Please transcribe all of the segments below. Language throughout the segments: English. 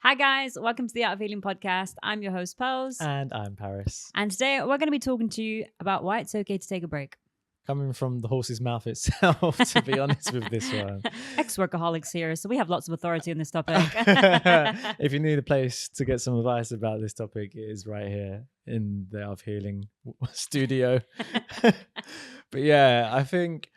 Hi guys, welcome to the Art of Healing podcast. I'm your host, Pose. And I'm Paris. And today we're going to be talking to you about why it's okay to take a break. Coming from the horse's mouth itself, to be honest with this one. Ex-workaholics here, so we have lots of authority on this topic. If you need a place to get some advice about this topic, it is right here in the Art of Healing studio. But yeah, I think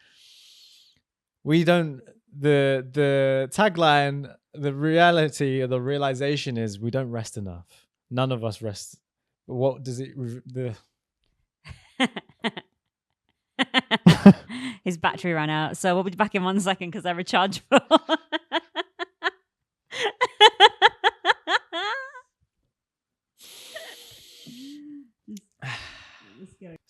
we don't, the tagline, the reality or the realization is we don't rest enough. None of us rest. What does it, His battery ran out, so we'll be back in 1 second because they're rechargeable.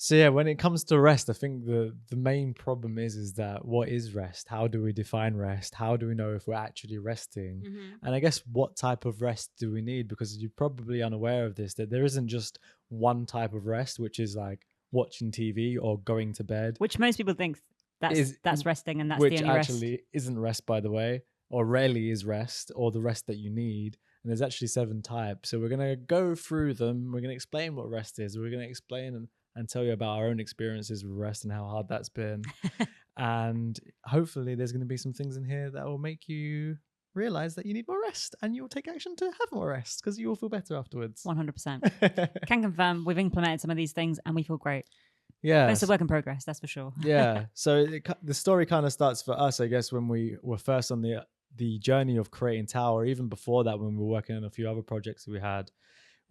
So yeah, when it comes to rest, I think the main problem is that what is rest? How do we define rest? How do we know if we're actually resting? Mm-hmm. And I guess what type of rest do we need? Because you're probably unaware of this, that there isn't just one type of rest, which is like watching TV or going to bed. Which most people think that's resting, and that's which the only rest. actually isn't rest, by the way, or rarely is rest, or the rest that you need. And there's actually 7 types. So we're going to go through them. We're going to explain what rest is. We're going to explain and tell you about our own experiences with rest and how hard that's been. And hopefully there's going to be some things in here that will make you realize that you need more rest, and you'll take action to have more rest because you will feel better afterwards. 100%. Can confirm we've implemented some of these things and we feel great. Yeah. It's a work in progress, that's for sure. Yeah. So the story kind of starts for us, I guess, when we were first on the journey of creating Tower. Even before that, when we were working on a few other projects we had,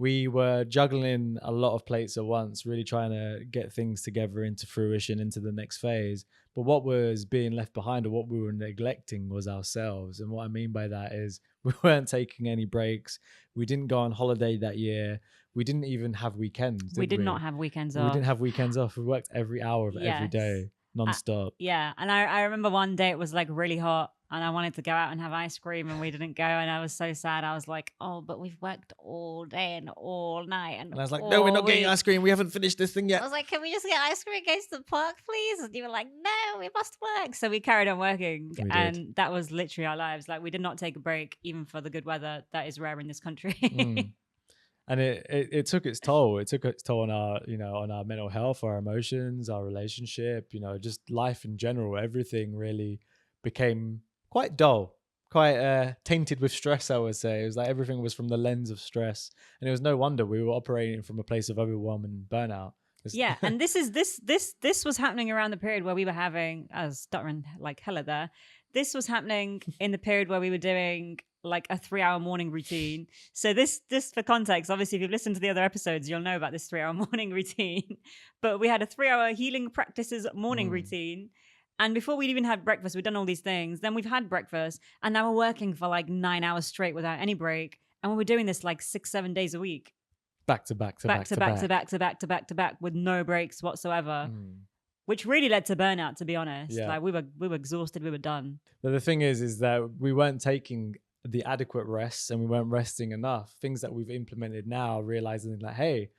we were juggling a lot of plates at once, really trying to get things together into fruition, into the next phase. But what was being left behind, or what we were neglecting, was ourselves. And what I mean by that is we weren't taking any breaks. We didn't go on holiday that year. We didn't even have weekends. We did not have weekends off. We didn't have weekends off. We worked every hour of every day, non-stop. Yeah. And I remember one day it was like really hot and I wanted to go out and have ice cream and we didn't go. And I was so sad. I was like, oh, but we've worked all day and all night. And I was like, no, we're not getting ice cream. We haven't finished this thing yet. I was like, can we just get ice cream and go to the park, please? And you were like, no, we must work. So we carried on working. And that was literally our lives. Like, we did not take a break, even for the good weather that is rare in this country. And it took its toll. It took its toll on our, on our mental health, our emotions, our relationship, just life in general. Everything really became quite dull, quite tainted with stress, I would say. It was like everything was from the lens of stress. And it was no wonder we were operating from a place of overwhelm and burnout. Yeah, and this was happening around the period where we were having, I was stuttering like hella there. This was happening in the period where we were doing like a 3-hour morning routine. So this for context, obviously if you've listened to the other episodes, you'll know about this 3-hour morning routine. But we had a 3-hour healing practices morning routine. And before we'd even had breakfast, we'd done all these things. Then we've had breakfast, and now we're working for like 9 hours straight without any break. And we were doing this like 6-7 days a week. Back to back with no breaks whatsoever. Which really led to burnout, to be honest. Yeah. Like we were exhausted, we were done. But the thing is that we weren't taking the adequate rests, and we weren't resting enough. Things that we've implemented now, realizing that, hey,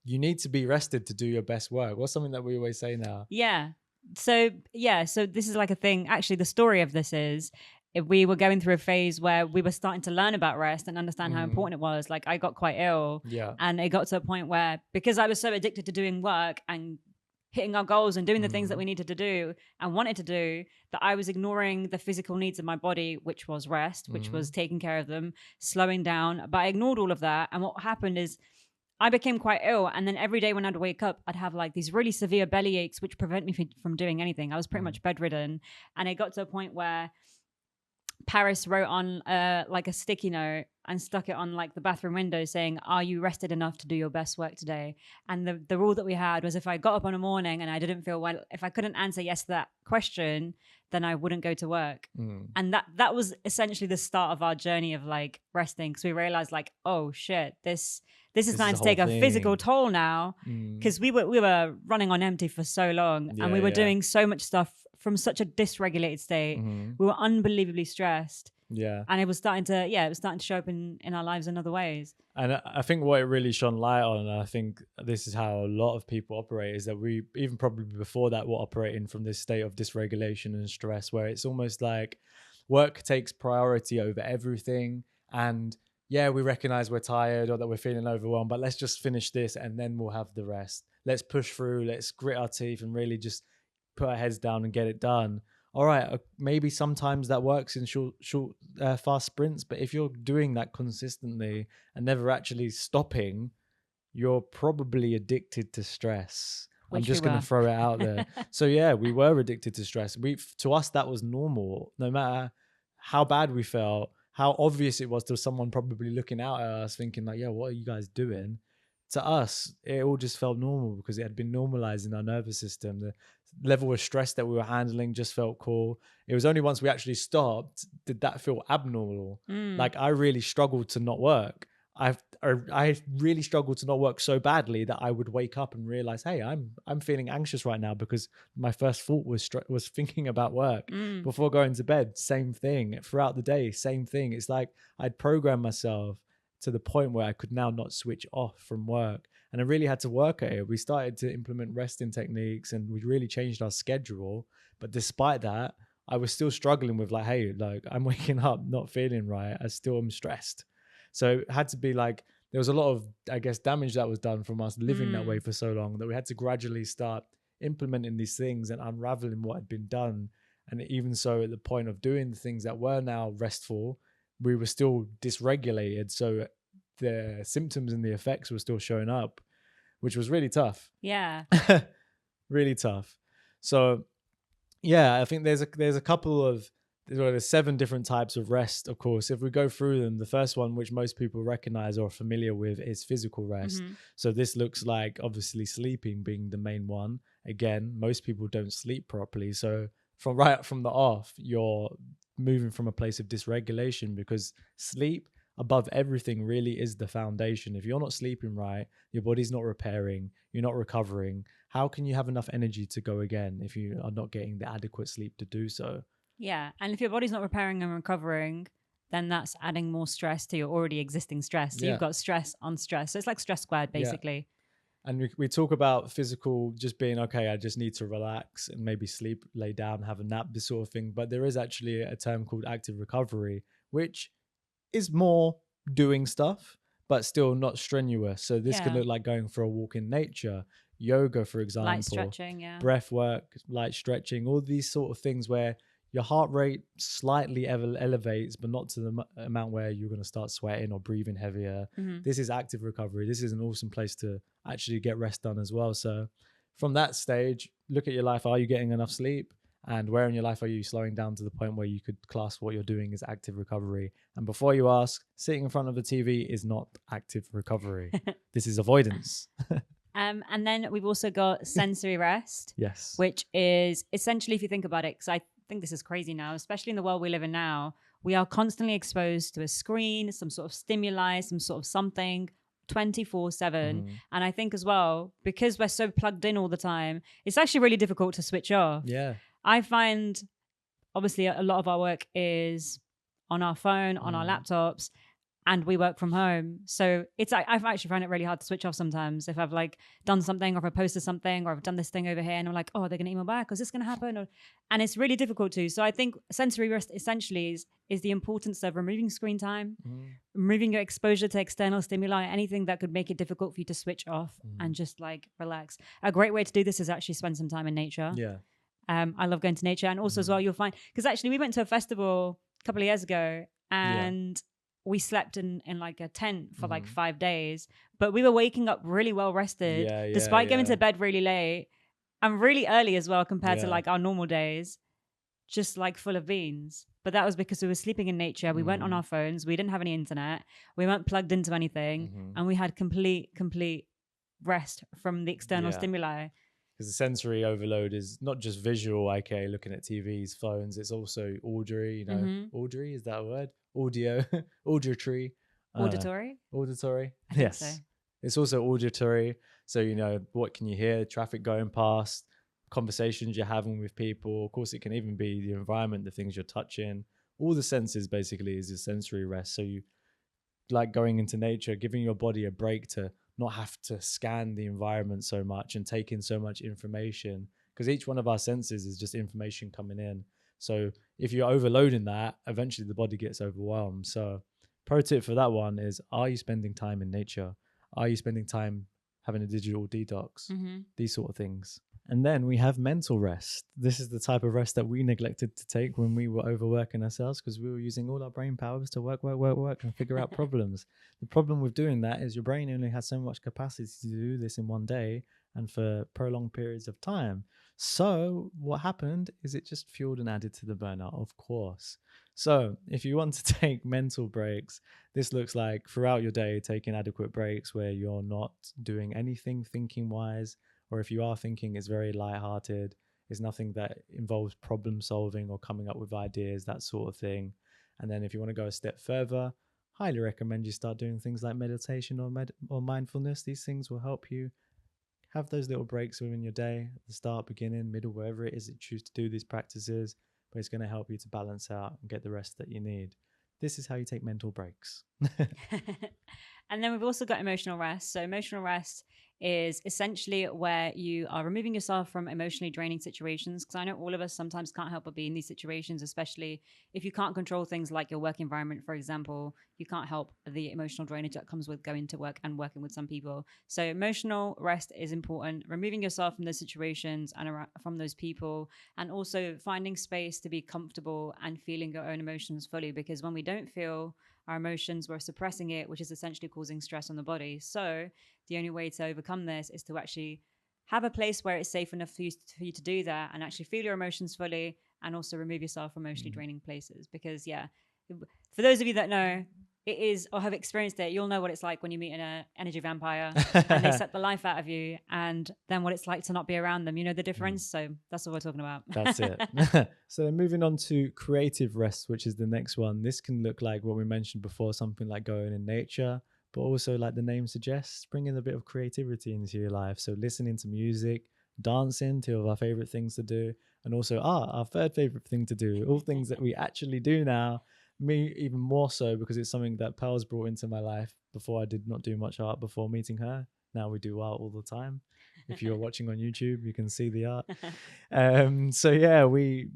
you need to be rested to do your best work. What's something that we always say now? Yeah. So this is like a thing. Actually, the story of this is, if we were going through a phase where we were starting to learn about rest and understand how important it was. Like, I got quite ill. Yeah. And it got to a point where, because I was so addicted to doing work and hitting our goals and doing the things that we needed to do and wanted to do, that I was ignoring the physical needs of my body, which was rest, which was taking care of them, slowing down. But I ignored all of that. And what happened is I became quite ill. And then every day when I'd wake up, I'd have like these really severe belly aches, which prevent me from doing anything. I was pretty much bedridden. And it got to a point where Paris wrote on like a sticky note and stuck it on like the bathroom window saying, are you rested enough to do your best work today? And the rule that we had was, if I got up on a morning and I didn't feel well, if I couldn't answer yes to that question, then I wouldn't go to work. And that was essentially the start of our journey of like resting, because we realized like, oh shit, this is starting to take a physical toll now, because we were running on empty for so long, and we were doing so much stuff from such a dysregulated state. We were unbelievably stressed. Yeah. And it was starting to show up in our lives in other ways. And I think what it really shone light on, and I think this is how a lot of people operate, is that we, even probably before that, were operating from this state of dysregulation and stress, where it's almost like work takes priority over everything. And yeah, we recognize we're tired or that we're feeling overwhelmed, but let's just finish this and then we'll have the rest. Let's push through, let's grit our teeth and really just put our heads down and get it done. All right, maybe sometimes that works in fast sprints, but if you're doing that consistently and never actually stopping, you're probably addicted to stress. I'm Which we just going were. to throw it out there. So yeah, we were addicted to stress. To us, that was normal. No matter how bad we felt, how obvious it was to someone probably looking out at us thinking like, yeah, what are you guys doing? To us, it all just felt normal because it had been normalized in our nervous system. The level of stress that we were handling just felt cool. It was only once we actually stopped did that feel abnormal. Like I really struggled to not work. I really struggled to not work so badly that I would wake up and realize, hey, I'm feeling anxious right now because my first thought was thinking about work before going to bed. Same thing throughout the day. Same thing. It's like I'd programmed myself to the point where I could now not switch off from work, and I really had to work at it. We started to implement resting techniques, and we really changed our schedule. But despite that, I was still struggling with like, hey, like I'm waking up not feeling right. I still am stressed. So it had to be like, there was a lot of, I guess, damage that was done from us living that way for so long that we had to gradually start implementing these things and unraveling what had been done. And even so, at the point of doing the things that were now restful, we were still dysregulated. So the symptoms and the effects were still showing up, which was really tough. Yeah. Really tough. So yeah, I think there's a couple of, there's 7 different types of rest, of course. If we go through them, the first one, which most people recognize or are familiar with, is physical rest. So this looks like obviously sleeping being the main one. Again, most people don't sleep properly. So from the off, you're moving from a place of dysregulation because sleep above everything really is the foundation. If you're not sleeping right, your body's not repairing, you're not recovering. How can you have enough energy to go again if you are not getting the adequate sleep to do so? Yeah. And if your body's not repairing and recovering, then that's adding more stress to your already existing stress. So you've got stress on stress. So it's like stress squared, basically. Yeah. And we talk about physical just being, okay, I just need to relax and maybe sleep, lay down, have a nap, this sort of thing. But there is actually a term called active recovery, which is more doing stuff, but still not strenuous. So this could look like going for a walk in nature, yoga, for example, light stretching, breath work, light stretching, all these sort of things where your heart rate slightly elevates, but not to the amount where you're going to start sweating or breathing heavier. This is active recovery. This is an awesome place to actually get rest done as well. So from that stage, look at your life. Are you getting enough sleep? And where in your life are you slowing down to the point where you could class what you're doing as active recovery? And before you ask, sitting in front of the TV is not active recovery. This is avoidance. And then we've also got sensory rest. Yes. Which is essentially, if you think about it, because I think this is crazy now, especially in the world we live in now, we are constantly exposed to a screen, some sort of stimuli, some sort of something 24/7. And I think as well, because we're so plugged in all the time, it's actually really difficult to switch off. Yeah. I find obviously a lot of our work is on our phone, on our laptops, and we work from home. So I've actually found it really hard to switch off sometimes. If I've like done something, or if I posted something, or I've done this thing over here and I'm like, oh, they're going to email back, or is this going to happen? And it's really difficult to. So I think sensory rest essentially is the importance of removing screen time, removing your exposure to external stimuli, anything that could make it difficult for you to switch off and just like relax. A great way to do this is actually spend some time in nature. Yeah. I love going to nature. And also as well, you'll find, because actually we went to a festival a couple of years ago and we slept in like a tent for like 5 days, but we were waking up really well rested despite going to bed really late and really early as well compared to like our normal days, just like full of beans. But that was because we were sleeping in nature. We weren't on our phones. We didn't have any internet. We weren't plugged into anything. And we had complete rest from the external stimuli. Because the sensory overload is not just visual, okay, looking at TVs, phones, it's also auditory, auditory, is that a word? Audio, auditory. Auditory? Auditory, I think so. It's also auditory. So, what can you hear? Traffic going past, conversations you're having with people. Of course, it can even be the environment, the things you're touching. All the senses basically is a sensory rest. So you like going into nature, giving your body a break to not have to scan the environment so much and take in so much information, because each one of our senses is just information coming in. So if you're overloading that, eventually the body gets overwhelmed. So Pro tip for that one is, are you spending time in nature? Are you spending time having a digital detox? These sort of things. And then we have mental rest. This is the type of rest that we neglected to take when we were overworking ourselves, because we were using all our brain powers to work and figure out problems. The problem with doing that is your brain only has so much capacity to do this in one day and for prolonged periods of time. So what happened is it just fueled and added to the burnout, of course. So if you want to take mental breaks, this looks like throughout your day, taking adequate breaks where you're not doing anything thinking wise, or if you are thinking, it's very lighthearted. It's nothing that involves problem solving or coming up with ideas, that sort of thing. And then if you want to go a step further, highly recommend you start doing things like meditation or mindfulness. These things will help you have those little breaks within your day, at the start, beginning, middle, wherever it is that you choose to do these practices, but it's going to help you to balance out and get the rest that you need. This is how you take mental breaks. And then we've also got emotional rest. So emotional rest is essentially where you are removing yourself from emotionally draining situations. Because I know all of us sometimes can't help but be in these situations, especially if you can't control things like your work environment, for example. You can't help the emotional drainage that comes with going to work and working with some people. So emotional rest is important. Removing yourself from those situations and from those people, and also finding space to be comfortable and feeling your own emotions fully. Because when we don't feel our emotions, we're suppressing it, which is essentially causing stress on the body. So the only way to overcome this is to actually have a place where it's safe enough for you to do that and actually feel your emotions fully, and also remove yourself from emotionally draining places. Because for those of you that know, it is, or have experienced it, you'll know what it's like when you meet an energy vampire and they suck the life out of you, and then what it's like to not be around them. You know the difference? So that's what we're talking about. That's it. So then moving on to creative rest, which is the next one. This can look like what we mentioned before, something like going in nature, but also, like the name suggests, bringing a bit of creativity into your life. So listening to music, dancing, two of our favorite things to do, and also our third favorite thing to do, all things that we actually do now. Me even more so, because it's something that Pearl's brought into my life. Before, I did not do much art before meeting her. Now we do art all the time. If you're watching on YouTube, you can see the art. So yeah, we,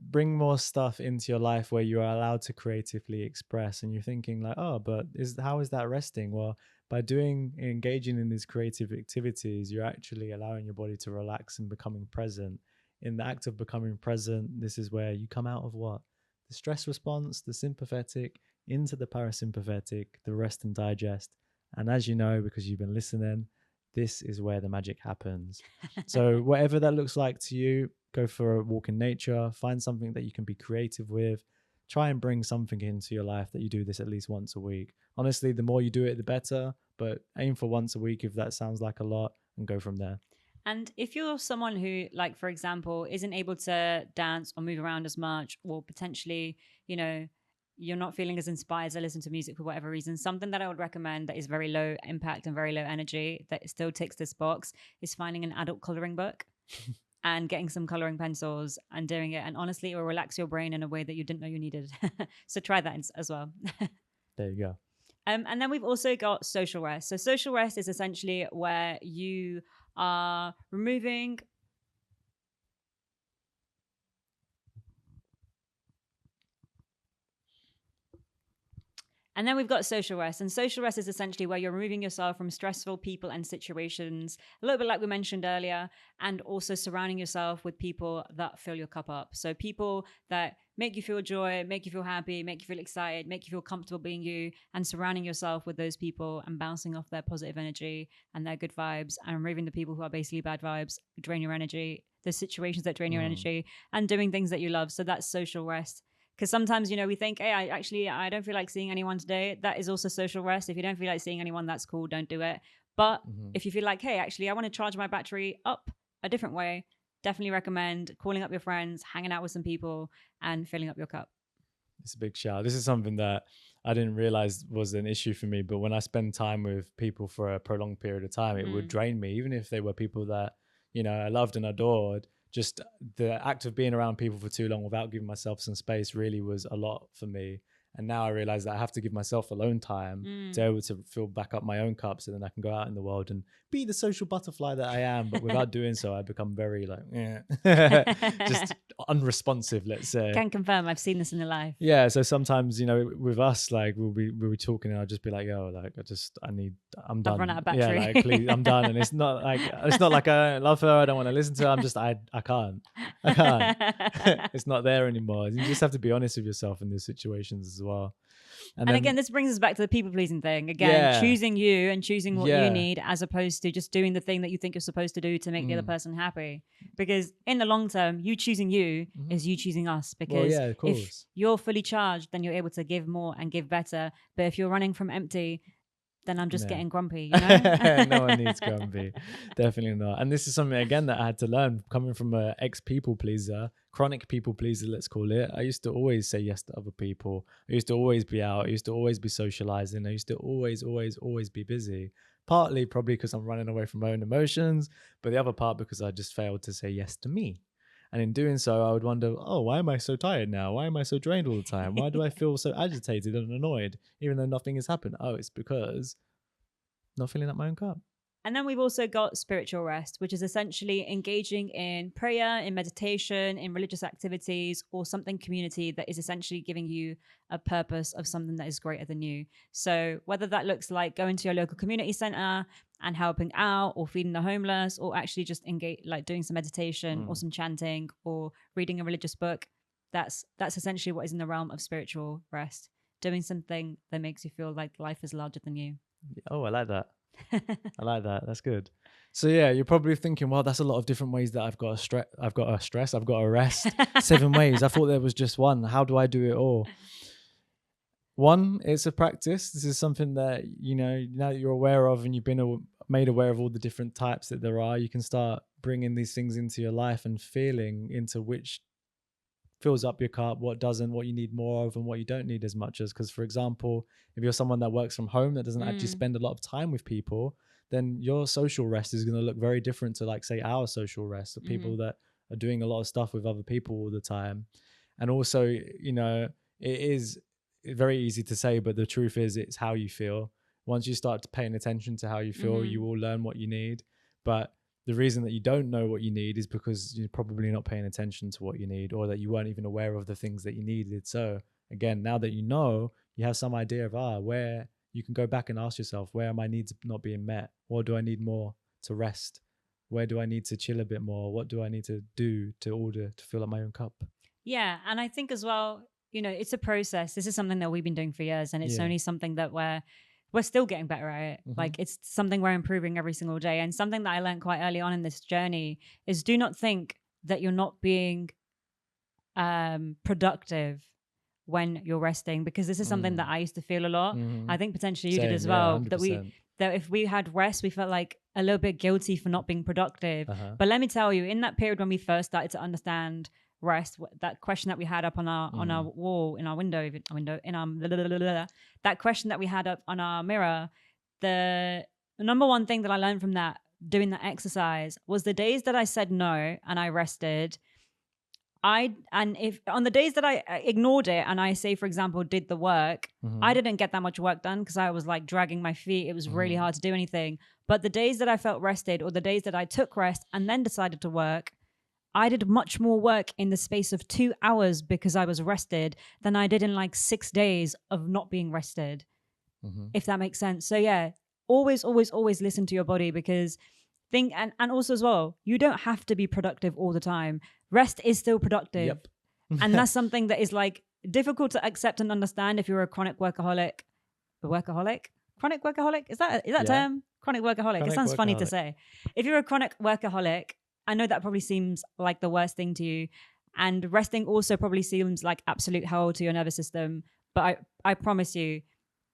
bring more stuff into your life where you are allowed to creatively express, and you're thinking like, oh, but how is that resting? Well, by engaging in these creative activities, you're actually allowing your body to relax and becoming present. In the act of becoming present, this is where you come out of what? The stress response, the sympathetic, into the parasympathetic, the rest and digest. And as you know, because you've been listening, this is where the magic happens. So whatever that looks like to you, go for a walk in nature, find something that you can be creative with, try and bring something into your life that you do this at least once a week. Honestly, the more you do it, the better, but aim for once a week if that sounds like a lot, and go from there. And if you're someone who, like, for example, isn't able to dance or move around as much, or potentially, you're not feeling as inspired to listen to music for whatever reason, something that I would recommend that is very low impact and very low energy, that still ticks this box, is finding an adult coloring book and getting some coloring pencils and doing it. And honestly, it will relax your brain in a way that you didn't know you needed. So try that as well. There you go. And then we've also got social rest. So social rest is essentially where you are removing And then we've got social rest. And social rest is essentially where you're removing yourself from stressful people and situations, a little bit like we mentioned earlier, and also surrounding yourself with people that fill your cup up. So people that make you feel joy, make you feel happy, make you feel excited, make you feel comfortable being you, and surrounding yourself with those people and bouncing off their positive energy and their good vibes, and removing the people who are basically bad vibes, drain your energy, the situations that drain your energy, and doing things that you love. So that's social rest. Because sometimes, we think, hey, I don't feel like seeing anyone today. That is also social rest. If you don't feel like seeing anyone, that's cool. Don't do it. But if you feel like, hey, actually, I want to charge my battery up a different way, definitely recommend calling up your friends, hanging out with some people, and filling up your cup. It's a big shout. This is something that I didn't realize was an issue for me. But when I spend time with people for a prolonged period of time, it would drain me, even if they were people that, I loved and adored. Just the act of being around people for too long without giving myself some space really was a lot for me. And now I realize that I have to give myself alone time to be able to fill back up my own cup, so then I can go out in the world and be the social butterfly that I am. But without doing so, I become very like, just unresponsive, let's say. Can confirm, I've seen this in your life. Yeah. So sometimes, you know, with us, like we'll be talking and I'll just be like, yo, like I'm done. I've run out of battery. Yeah, like please, I'm done. And it's not like I don't love her, I don't want to listen to her. I'm just I can't. It's not there anymore. You just have to be honest with yourself in these situations as well. And then, again, this brings us back to the people pleasing thing. Again, choosing you and choosing what you need, as opposed to just doing the thing that you think you're supposed to do to make the other person happy. Because in the long term, you choosing you is you choosing us. Because if you're fully charged, then you're able to give more and give better. But if you're running from empty, then I'm just getting grumpy, you know? No one needs grumpy. Definitely not. And this is something, again, that I had to learn coming from an ex-people pleaser, chronic people pleaser, let's call it. I used to always say yes to other people. I used to always be out. I used to always be socializing. I used to always be busy. Partly probably because I'm running away from my own emotions, but the other part because I just failed to say yes to me. And in doing so, I would wonder, oh, why am I so tired now? Why am I so drained all the time? Why do I feel so agitated and annoyed, even though nothing has happened? Oh, it's because not filling up my own cup. And then we've also got spiritual rest, which is essentially engaging in prayer, in meditation, in religious activities, or something community that is essentially giving you a purpose of something that is greater than you. So whether that looks like going to your local community center and helping out, or feeding the homeless, or actually just engage, like doing some meditation or some chanting or reading a religious book, that's essentially what is in the realm of spiritual rest. Doing something that makes you feel like life is larger than you. Oh, I like that. I like that. That's good. So yeah, you're probably thinking, well, that's a lot of different ways that I've got to rest. 7 ways. I thought there was just one. How do I do it all? One, it's a practice. This is something that, you know, now that you're aware of and you've been made aware of all the different types that there are, you can start bringing these things into your life and feeling into which fills up your cup, what doesn't, what you need more of and what you don't need as much as. Because for example, if you're someone that works from home that doesn't actually spend a lot of time with people, then your social rest is going to look very different to, like, say, our social rest, of people that are doing a lot of stuff with other people all the time. And also, you know, it is very easy to say, but the truth is it's how you feel. Once you start paying attention to how you feel, you will learn what you need. But the reason that you don't know what you need is because you're probably not paying attention to what you need, or that you weren't even aware of the things that you needed. So again, now that you know, you have some idea of where you can go back and ask yourself, where are my needs not being met? What do I need more to rest? Where do I need to chill a bit more? What do I need to do to fill up my own cup? Yeah. And I think as well, you know, it's a process. This is something that we've been doing for years, and it's only something that we're still getting better at it. Like, it's something we're improving every single day. And something that I learned quite early on in this journey is, do not think that you're not being productive when you're resting, because this is something that I used to feel a lot. I think potentially you did as well. 100%. That if we had rest, we felt like a little bit guilty for not being productive. But let me tell you, in that period when we first started to understand rest, that question that we had up on our wall, in our window, that question that we had up on our mirror, the number one thing that I learned from that, doing that exercise, was the days that I said no and I rested, if on the days that I ignored it and I, say for example, did the work, I didn't get that much work done because I was like dragging my feet. It was really hard to do anything. But the days that I felt rested, or the days that I took rest and then decided to work, I did much more work in the space of 2 hours because I was rested than I did in like 6 days of not being rested, if that makes sense. So yeah, always listen to your body, because and also as well, you don't have to be productive all the time. Rest is still productive. Yep. And that's something that is like difficult to accept and understand if you're a chronic workaholic. Chronic workaholic? Is that term? Chronic workaholic. It sounds funny to say. If you're a chronic workaholic, I know that probably seems like the worst thing to you. And resting also probably seems like absolute hell to your nervous system. But I promise you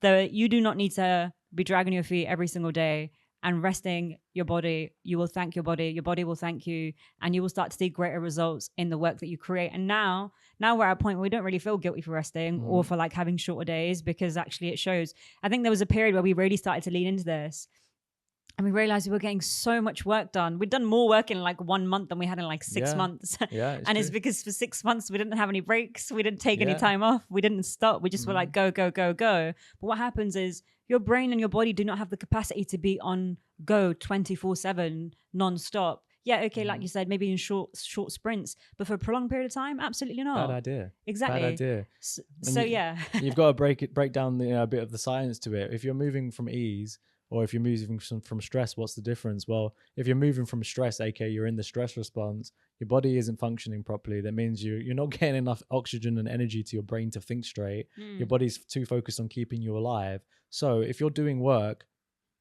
that you do not need to be dragging your feet every single day. And resting your body, you will thank your body will thank you, and you will start to see greater results in the work that you create. And now we're at a point where we don't really feel guilty for resting or for like having shorter days, because actually it shows. I think there was a period where we really started to lean into this. And we realized we were getting so much work done. We'd done more work in like 1 month than we had in like 6 Yeah. months. Yeah, And it's true. because for 6 months we didn't have any breaks. We didn't take any Yeah. time off. We didn't stop. We just were like, Mhm. go, go, go, go. But what happens is your brain and your body do not have the capacity to be on go 24/7 non-stop. Yeah, okay, like Mhm. you said, maybe in short sprints, but for a prolonged period of time, absolutely Bad not. idea. Exactly. Bad idea. So, And yeah. you've got to break down a bit of the science to it. If you're moving from ease or if you're moving from stress, what's the difference? Well, if you're moving from stress, aka you're in the stress response, your body isn't functioning properly. That means you're not getting enough oxygen and energy to your brain to think straight. Your body's too focused on keeping you alive. So if you're doing work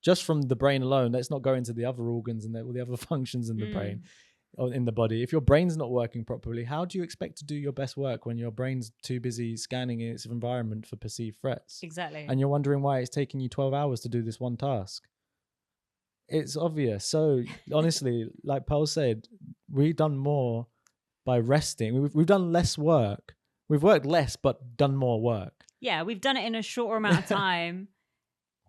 just from the brain alone, let's not go into the other organs and all the other functions in the brain or in the body. If your brain's not working properly, how do you expect to do your best work when your brain's too busy scanning its environment for perceived threats? Exactly. And you're wondering why it's taking you 12 hours to do this one task. It's obvious. So honestly, like Paul said, we've done more by resting. We've done less work. We've worked less, but done more work. Yeah, we've done it in a shorter amount of time,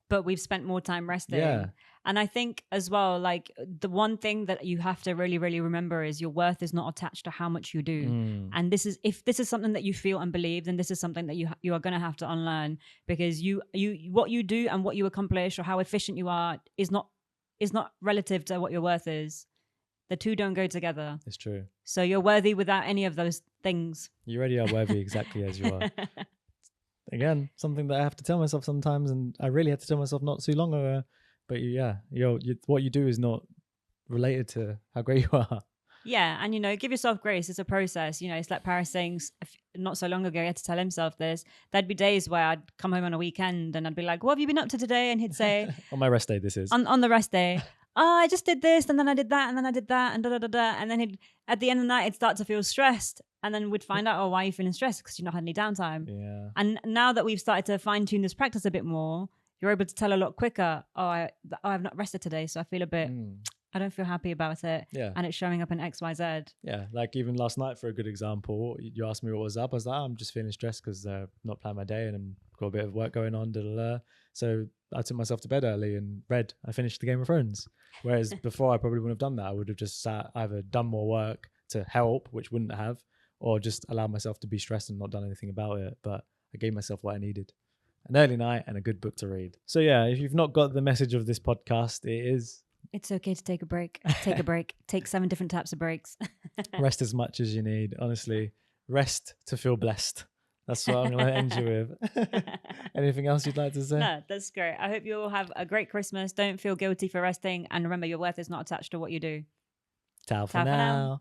but we've spent more time resting. Yeah. And I think as well, like the one thing that you have to really, really remember is your worth is not attached to how much you do. And this is, if this is something that you feel and believe, then this is something that you are going to have to unlearn, because you what you do and what you accomplish or how efficient you are is not relative to what your worth is. The two don't go together. It's true. So you're worthy without any of those things. You already are worthy exactly as you are. Again, something that I have to tell myself sometimes, and I really had to tell myself not too long ago. But what you do is not related to how great you are. Yeah, and give yourself grace. It's a process. It's like Paris saying not so long ago, he had to tell himself this. There'd be days where I'd come home on a weekend and I'd be like, "What have you been up to today?" And he'd say, On my rest day, this is. on the rest day, "Oh, I just did this, and then I did that, and then I did that, and da da da da." And then at the end of the night, he'd start to feel stressed, and then we'd find out, "Oh, why are you feeling stressed? Because you've not had any downtime." Yeah. And now that we've started to fine tune this practice a bit more, you're able to tell a lot quicker. I've not rested today, so I feel a bit. I don't feel happy about it. Yeah. And it's showing up in X, Y, Z. Yeah. Like even last night, for a good example, you asked me what was up. I was like, I'm just feeling stressed because not planned my day and I've got a bit of work going on. So I took myself to bed early and read. I finished the Game of Thrones. Whereas before, I probably wouldn't have done that. I would have just sat, either done more work to help, which wouldn't have, or just allowed myself to be stressed and not done anything about it. But I gave myself what I needed. An early night and a good book to read. So yeah, if you've not got the message of this podcast, it is... It's okay to take a break. Take a break. Take 7 different types of breaks. Rest as much as you need. Honestly, rest to feel blessed. That's what I'm going to end you with. Anything else you'd like to say? No, that's great. I hope you all have a great Christmas. Don't feel guilty for resting. And remember, your worth is not attached to what you do. Ciao Ciao for now.